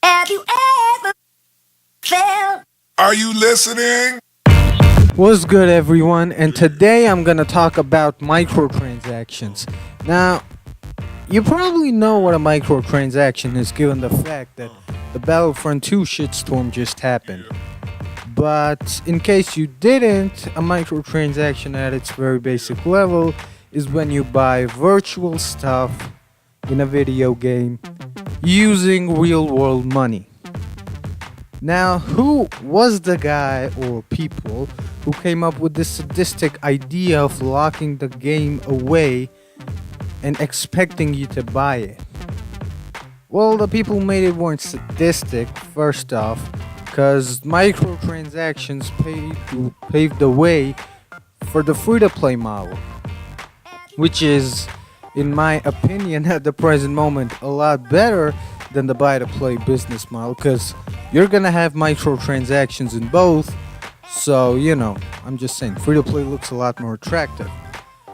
Have you ever felt? Are you listening? What's good, everyone? And today I'm gonna talk about microtransactions. Now, you probably know what a microtransaction is, given the fact that the Battlefront 2 shitstorm just happened. But in case you didn't, a microtransaction at its very basic level is when you buy virtual stuff in a video game using real world money. Now, who was the guy or people who came up with this sadistic idea of locking the game away and expecting you to buy it? Well, the people who made it weren't sadistic, first off, because microtransactions paved the way for the free-to-play model, which is, in my opinion, at the present moment, a lot better than the buy-to-play business model, because you're gonna have microtransactions in both. So, I'm just saying, free-to-play looks a lot more attractive.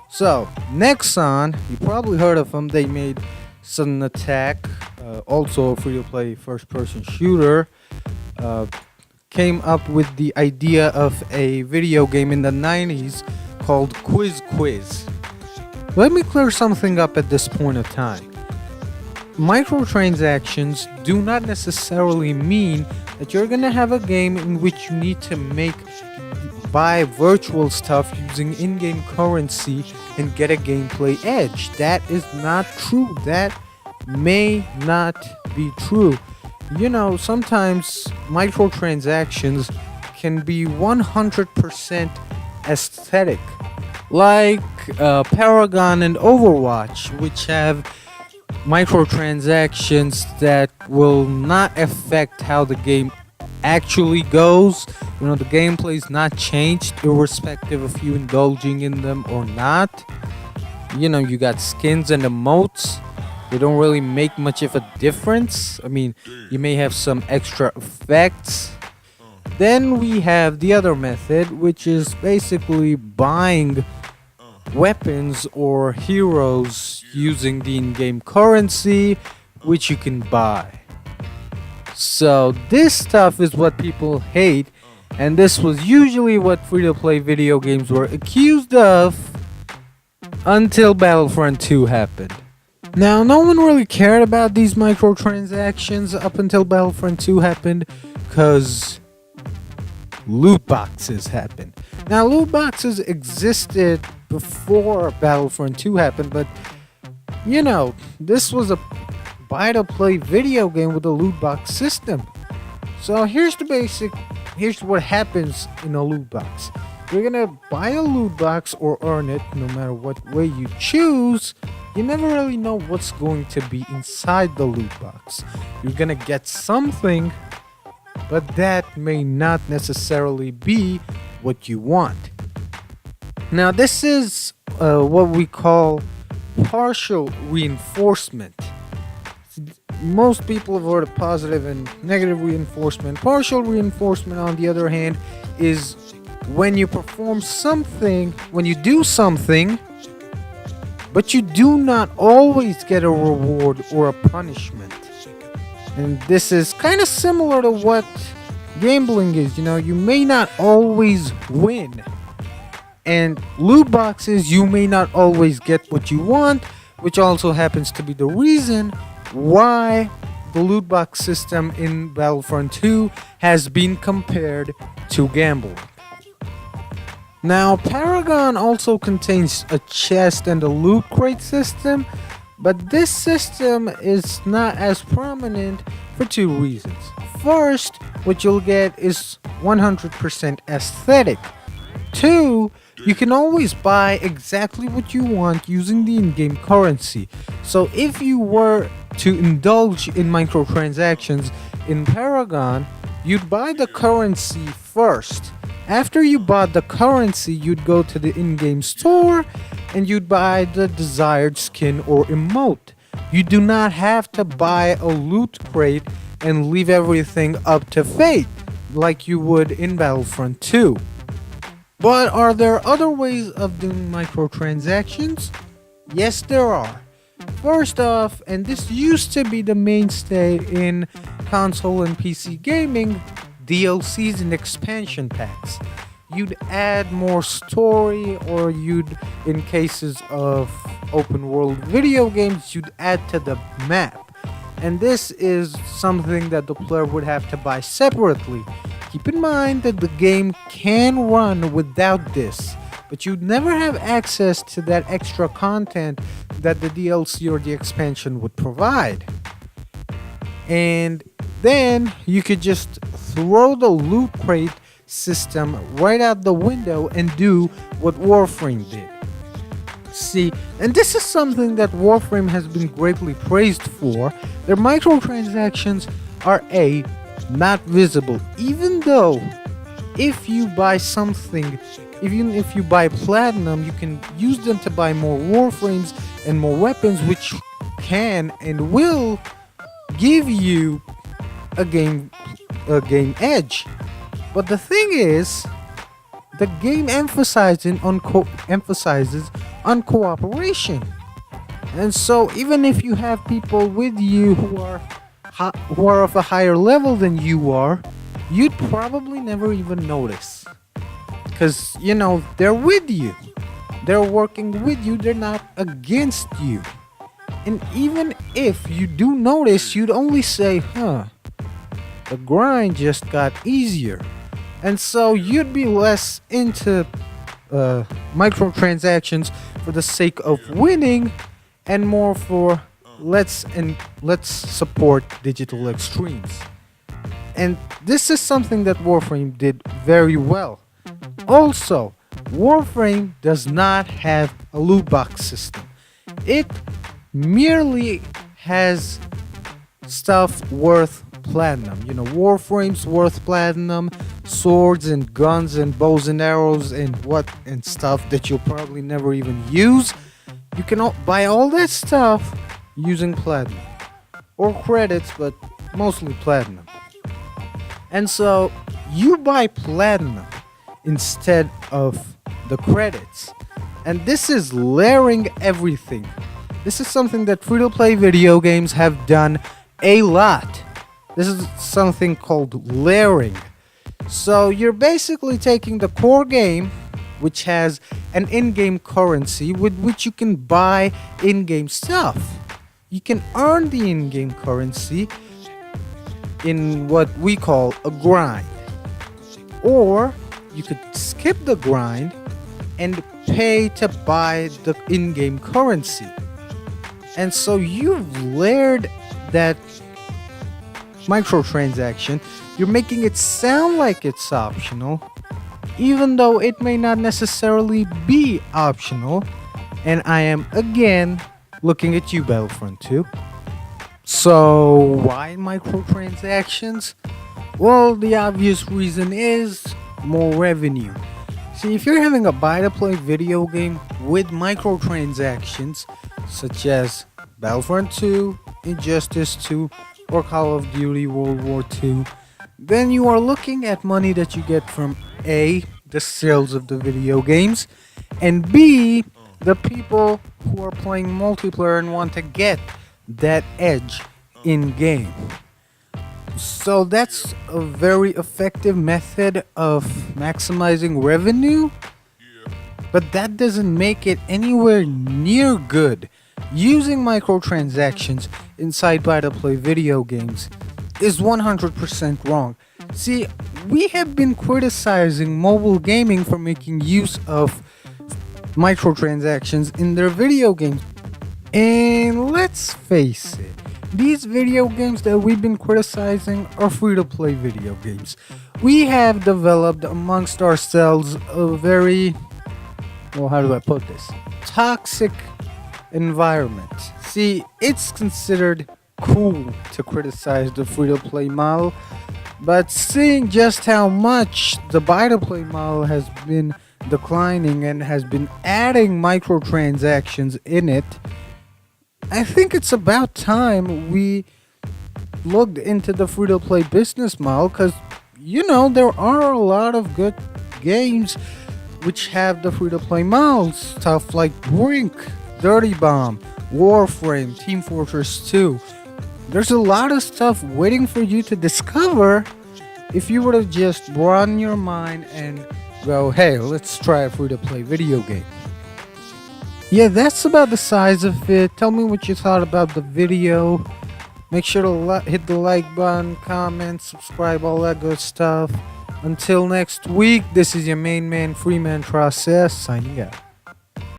So, Nexon, you probably heard of them. They made Sudden Attack, also a free-to-play first-person shooter. Came up with the idea of a video game in the 90s called Quiz Quiz. Let me clear something up at this point of time. Microtransactions do not necessarily mean that you're gonna have a game in which you need to buy virtual stuff using in-game currency and get a gameplay edge. That is not true. That may not be true. Sometimes microtransactions can be 100% aesthetic, like Paragon and Overwatch, which have microtransactions that will not affect how the game actually goes. The gameplay is not changed irrespective of you indulging in them or not. You got skins and emotes. They don't really make much of a difference. You may have some extra effects. Then we have the other method, which is basically buying weapons or heroes using the in-game currency, which you can buy. So this stuff is what people hate, and this was usually what free-to-play video games were accused of until Battlefront 2 happened. Now, no one really cared about these microtransactions up until Battlefront 2 happened, because loot boxes happened. Now, loot boxes existed before Battlefront 2 happened, but this was a buy-to-play video game with a loot box system. So here's what happens in a loot box. You're gonna buy a loot box or earn it, no matter what way you choose. You never really know what's going to be inside the loot box. You're gonna get something, but that may not necessarily be what you want. Now, this is what we call partial reinforcement. Most people have heard of positive and negative reinforcement. Partial reinforcement, on the other hand, is when you perform something, when you do something, but you do not always get a reward or a punishment. And this is kind of similar to what gambling is. You may not always win. And loot boxes, you may not always get what you want, which also happens to be the reason why the loot box system in Battlefront 2 has been compared to gambling. Now, Paragon also contains a chest and a loot crate system, but this system is not as prominent for two reasons. First, what you'll get is 100% aesthetic. Two, you can always buy exactly what you want using the in-game currency. So if you were to indulge in microtransactions in Paragon, you'd buy the currency first. After you bought the currency, you'd go to the in-game store and you'd buy the desired skin or emote. You do not have to buy a loot crate and leave everything up to fate like you would in Battlefront 2. But are there other ways of doing microtransactions? Yes, there are. First off, and this used to be the mainstay in console and PC gaming, DLCs and expansion packs. You'd add more story, or in cases of open world video games, you'd add to the map. And this is something that the player would have to buy separately. Keep in mind that the game can run without this, but you'd never have access to that extra content that the DLC or the expansion would provide. And then you could just throw the loot crate system right out the window and do what Warframe did. See, and this is something that Warframe has been greatly praised for. Their microtransactions are not visible, even though if you buy something, even if you buy platinum, you can use them to buy more Warframes and more weapons, which can and will give you a game edge. But the thing is, the game emphasizes on cooperation. And so even if you have people with you who are of a higher level than you are, you'd probably never even notice. Because, they're with you. They're working with you. They're not against you. And even if you do notice, you'd only say, the grind just got easier. And so you'd be less into microtransactions for the sake of winning, and more for let's support digital extremes. And this is something that Warframe did very well. Also, Warframe does not have a loot box system. It merely has stuff worth platinum. Warframe's worth platinum, swords and guns and bows and arrows and stuff that you'll probably never even use. You can buy all that stuff using platinum or credits, but mostly platinum. And so you buy platinum instead of the credits. And this is layering everything. This is something that free-to-play video games have done a lot. This is something called layering. So you're basically taking the core game, which has an in-game currency with which you can buy in-game stuff. You can earn the in-game currency in what we call a grind. Or you could skip the grind and pay to buy the in-game currency. And so you've layered that microtransaction. You're making it sound like it's optional, even though it may not necessarily be optional. And I am again looking at you, Battlefront 2. So why microtransactions? Well, the obvious reason is more revenue. See, if you're having a buy-to-play video game with microtransactions, such as Battlefront 2, Injustice 2, or Call of Duty World War II, then you are looking at money that you get from A, the sales of the video games, and B, the people who are playing multiplayer and want to get that edge in-game. So that's a very effective method of maximizing revenue, but that doesn't make it anywhere near good. Using microtransactions inside buy-to-play video games is 100% wrong. See, we have been criticizing mobile gaming for making use of microtransactions in their video games. And let's face it, these video games that we've been criticizing are free-to-play video games. We have developed amongst ourselves a very, how do I put this? Toxic environment. See, it's considered cool to criticize the free-to-play model, but seeing just how much the buy-to-play model has been declining and has been adding microtransactions in it, I think it's about time we looked into the free-to-play business model, because, there are a lot of good games which have the free-to-play models. Stuff like Brink, Dirty Bomb, Warframe, Team Fortress 2. There's a lot of stuff waiting for you to discover if you were to just run your mind and go, hey, let's try a free to play video game. Yeah, that's about the size of it. Tell me what you thought about the video. Make sure to hit the like button, comment, subscribe, all that good stuff. Until next week, this is your main man, Freeman Process, signing out.